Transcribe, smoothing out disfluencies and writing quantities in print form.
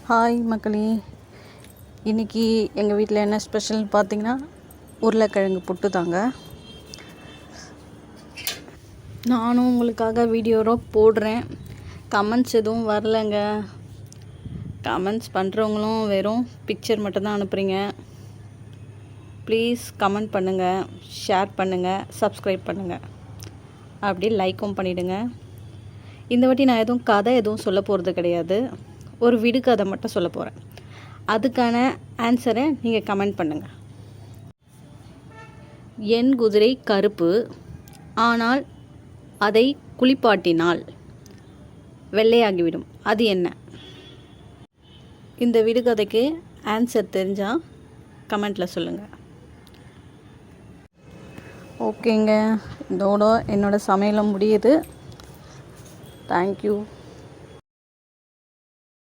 Hi மக்களே, இன்றைக்கி எங்கள் வீட்டில் என்ன ஸ்பெஷல் பார்த்திங்கன்னா உருளைக்கிழங்கு புட்டு தாங்க. நானும் உங்களுக்காக வீடியோரோ போடுறேன். கமெண்ட்ஸ் எதுவும் வரலைங்க. கமெண்ட்ஸ் பண்ணுறவங்களும் வெறும் பிக்சர் மட்டும்தான் அனுப்புகிறீங்க. ப்ளீஸ் கமெண்ட் பண்ணுங்கள், ஷேர் பண்ணுங்கள், சப்ஸ்கிரைப் பண்ணுங்கள், அப்படியே லைக்கும் பண்ணிவிடுங்க. இந்த வாட்டி நான் எதுவும் சொல்ல போகிறது கிடையாது. ஒரு விடுகதை மட்டும் சொல்ல போகிறேன். அதுக்கான ஆன்சரை நீங்கள் கமெண்ட் பண்ணுங்கள். என் குதிரை கருப்பு, ஆனால் அதை குளிப்பாட்டினால் வெள்ளையாகிவிடும். அது என்ன? இந்த விடுகதைக்கு ஆன்சர் தெரிஞ்சால் கமெண்ட்டில் சொல்லுங்கள். ஓகேங்க, இதோட என்னோடய சமையலும் முடியுது. தேங்க்யூ.